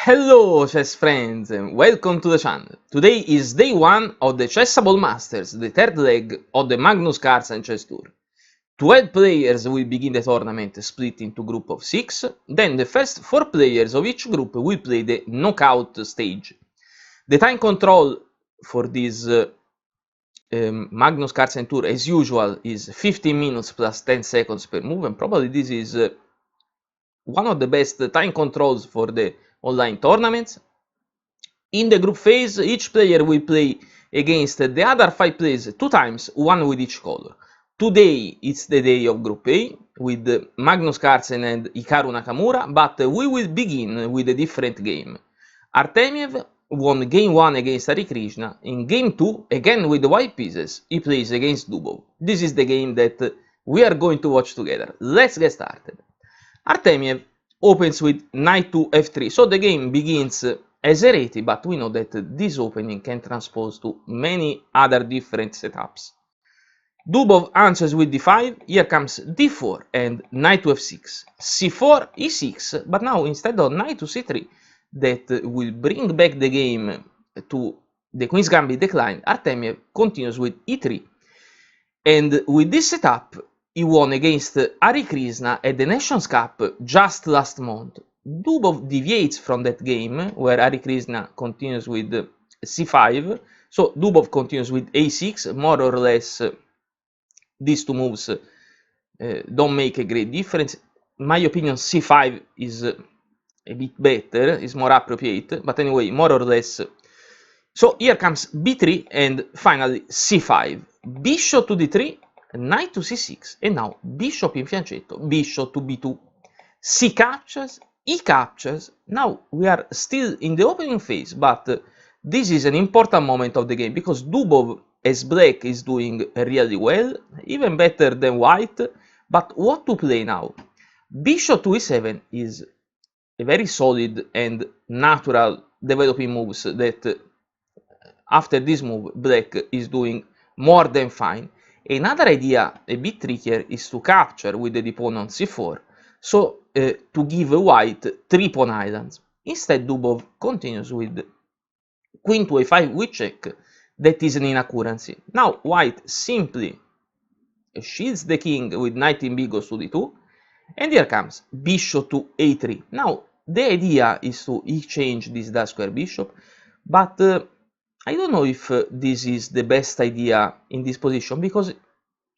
Hello chess friends and welcome to the channel. Today is day 1 of the Chessable Masters, the third leg of the Magnus Carlsen Chess Tour. 12 players will begin the tournament split into group of 6, then the first 4 players of each group will play the knockout stage. The time control for this Magnus Carlsen Tour as usual is 15 minutes plus 10 seconds per move, and probably this is one of the best time controls for the online tournaments. In the group phase, each player will play against the other 5 players 2 times, one with each color. Today it's the day of Group A with Magnus Carlsen and Hikaru Nakamura, but we will begin with a different game. Artemiev won Game 1 against Harikrishna. In Game 2, again with the white pieces, he plays against Dubov. This is the game that we are going to watch together. Let's get started. Artemiev opens with knight to f3, so the game begins as a reti, but we know that this opening can transpose to many other different setups. Dubov answers with d5, here comes d4 and knight to f6, c4, e6, but now instead of knight to c3, that will bring back the game to the queen's gambit decline, Artemiev continues with e3, and with this setup, he won against Harikrishna at the Nations Cup just last month. Dubov deviates from that game, where Harikrishna continues with c5, so Dubov continues with a6, more or less these two moves don't make a great difference. In my opinion, c5 is a bit better, is more appropriate, but anyway, more or less. So here comes b3 and finally c5, bishop to d3, knight to c6, and now bishop in fianchetto, bishop to b2, c captures, e captures. Now we are still in the opening phase, but this is an important moment of the game because Dubov as black is doing really well, even better than white. But what to play now? Bishop to e7 is a very solid and natural developing moves that after this move black is doing more than fine. Another idea, a bit trickier, is to capture with the pawn on c4, so to give white 3 pawn islands. Instead, Dubov continues with queen to a5 with check, that is an inaccuracy. Now white simply shields the king with knight in b goes to d2, and here comes bishop to a3. Now the idea is to exchange this dark square bishop, but I don't know if this is the best idea in this position, because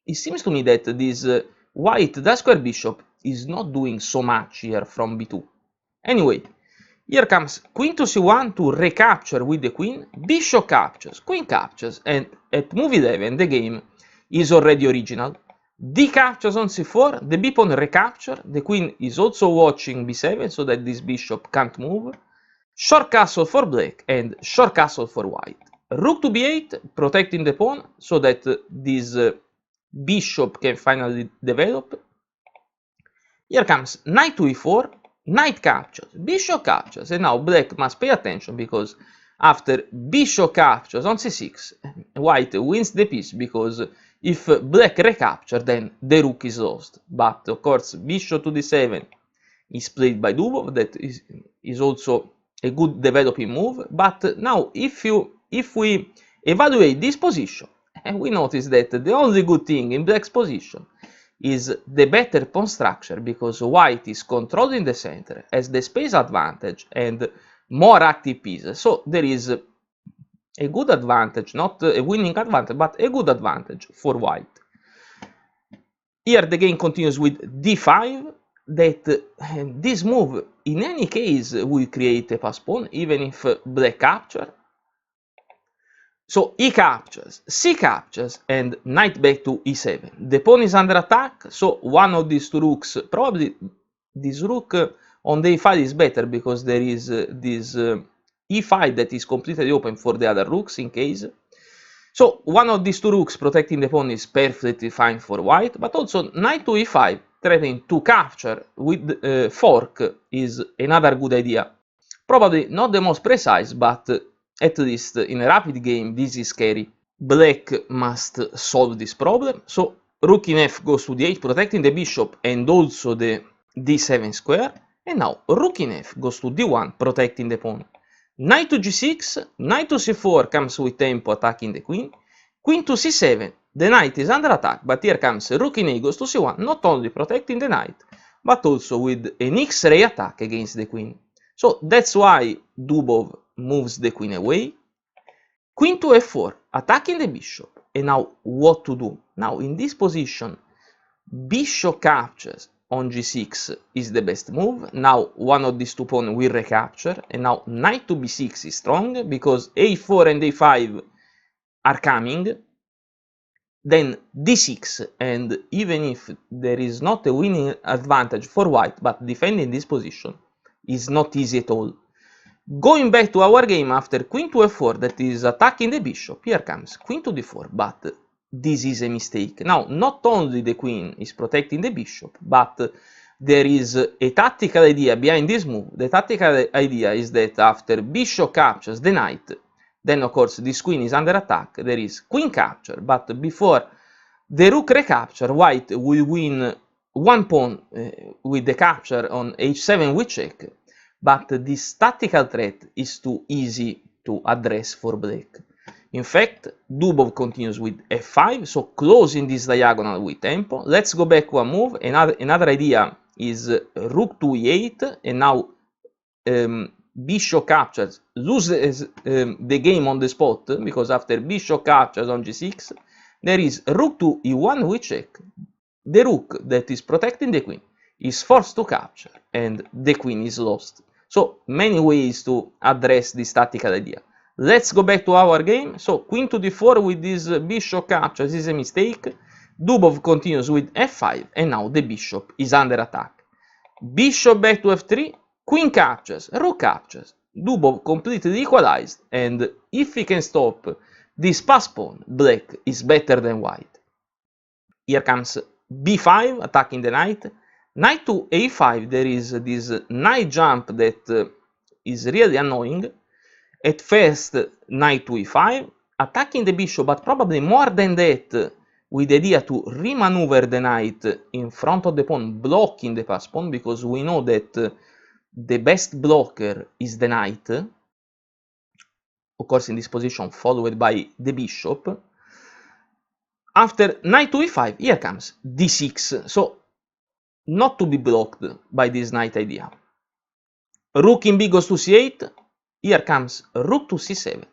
it seems to me that this white dark square bishop is not doing so much here from b2. Anyway, here comes queen to c1 to recapture with the queen, bishop captures, queen captures, and at move 11 the game is already original. D captures on c4, the b pawn recapture, the queen is also watching b7 so that this bishop can't move. Short castle for black and short castle for white. Rook to b8, protecting the pawn so that this bishop can finally develop. Here comes knight to e4, knight captures, bishop captures, and now black must pay attention because after bishop captures on c6, white wins the piece, because if black recaptures, then the rook is lost. But of course, bishop to d7 is played by Dubov, that is also a good developing move. But now if we evaluate this position, we notice that the only good thing in black's position is the better pawn structure, because white is controlling the center, has the space advantage and more active pieces. So there is a good advantage, not a winning advantage, but a good advantage for white. Here the game continues with d5, that this move in any case will create a pass pawn even if black capture. So e captures, c captures, and knight back to e7. The pawn is under attack, so one of these two rooks, probably this rook on the e5 is better because there is this e5 that is completely open for the other rooks in case. So one of these two rooks protecting the pawn is perfectly fine for white, but also knight to e5 threatening to capture with fork is another good idea. Probably not the most precise, but at least in a rapid game this is scary. Black must solve this problem, so rook in f goes to d8, protecting the bishop and also the d7 square, And now rook in f goes to d1, protecting the pawn. Knight to g6, knight to c4 comes with tempo attacking the queen. Queen to c7, the knight is under attack, but here comes rook in a goes to c1, not only protecting the knight, but also with an X-ray attack against the queen. So that's why Dubov moves the queen away. Queen to f4, attacking the bishop. And now what to do? Now in this position, bishop captures on g6 is the best move. Now one of these two pawns will recapture, and now knight to b6 is strong because a4 and a5 are coming. Then d6, and even if there is not a winning advantage for white, but defending this position is not easy at all. Going back to our game after queen to f4 that is attacking the bishop, here comes queen to d4, but this is a mistake. Now, not only the queen is protecting the bishop, but there is a tactical idea behind this move. The tactical idea is that after bishop captures the knight, then of course this queen is under attack, there is queen capture, but before the rook recapture, white will win one pawn with the capture on h7 with check, but this tactical threat is too easy to address for black. In fact, Dubov continues with f5, so closing this diagonal with tempo. Let's go back one move. Another idea is rook to e8, and now bishop captures, loses the game on the spot, because after bishop captures on g6, there is rook to e1 with check. The rook that is protecting the queen is forced to capture, and the queen is lost. So many ways to address this tactical idea. Let's go back to our game. So queen to d4 with this bishop captures is a mistake. Dubov continues with f5, and now the bishop is under attack. Bishop back to f3, queen captures, rook captures. Dubov completely equalized, and if he can stop this pass pawn, black is better than white. Here comes b5, attacking the knight. Knight to a5, there is this knight jump that is really annoying. At first, knight to e5, attacking the bishop, but probably more than that, with the idea to remaneuver the knight in front of the pawn, blocking the pass pawn, because we know that the best blocker is the knight, of course in this position followed by the bishop. After knight to e5, here comes d6, so not to be blocked by this knight idea. Rook in b goes to c8, here comes rook to c7,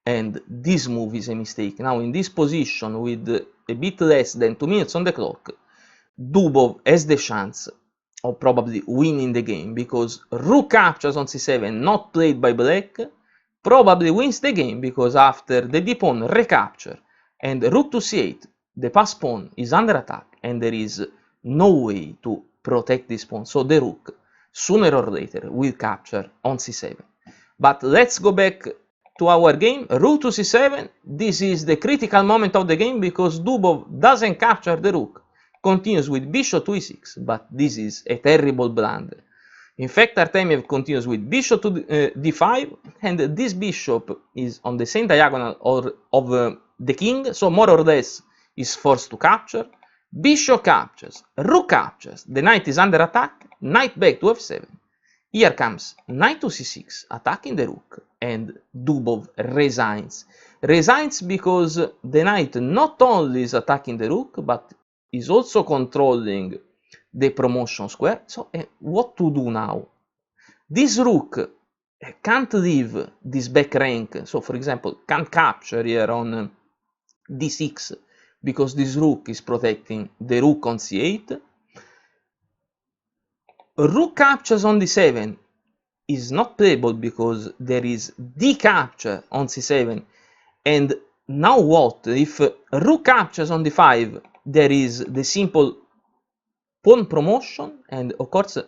and this move is a mistake. Now in this position with a bit less than 2 minutes on the clock, Dubov has the chance of probably winning the game, because rook captures on c7, not played by black, probably wins the game, because after the d pawn recapture and rook to c8, the pass pawn is under attack, and there is no way to protect this pawn, so the rook sooner or later will capture on c7. But let's go back to our game. Rook to c7, this is the critical moment of the game, because Dubov doesn't capture the rook, continues with bishop to e6, but this is a terrible blunder. In fact, Artemiev continues with bishop to d5, and this bishop is on the same diagonal of the king, so more or less is forced to capture. Bishop captures, rook captures, the knight is under attack, knight back to f7. Here comes knight to c6, attacking the rook, and Dubov resigns. Resigns because the knight not only is attacking the rook, but is also controlling the promotion square. So what to do now? This rook can't leave this back rank, so for example, can't capture here on d6, because this rook is protecting the rook on c8. Rook captures on d7 is not playable because there is d capture on c7, and now what? If rook captures on d5, there is the simple pawn promotion, and of course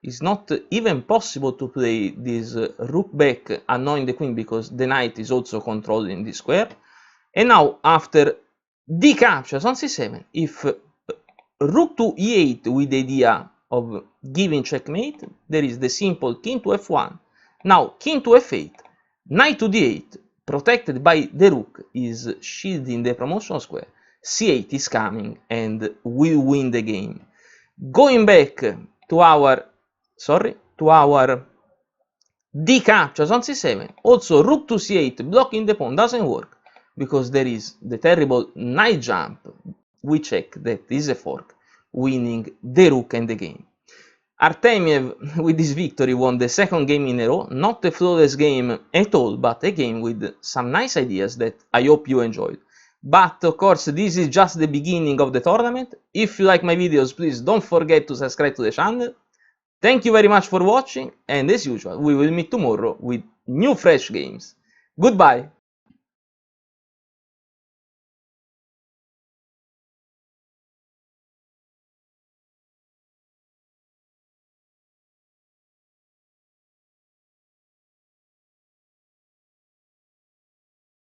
it's not even possible to play this rook back annoying the queen, because the knight is also controlling the square. And now after d captures on c7, if rook to e8 with the idea of giving checkmate, there is the simple king to f1, now king to f8, knight to d8, protected by the rook, is shielding the promotion square, c8 is coming and will win the game. Going back to our, to our D captures on c7. Also, rook to c8, blocking the pawn doesn't work because there is the terrible knight jump. We check that is a fork, winning the rook and the game. Artemiev, with this victory, won the second game in a row. Not a flawless game at all, but a game with some nice ideas that I hope you enjoyed. But of course, this is just the beginning of the tournament. If you like my videos, please don't forget to subscribe to the channel. Thank you very much for watching, and as usual, we will meet tomorrow with new fresh games. Goodbye!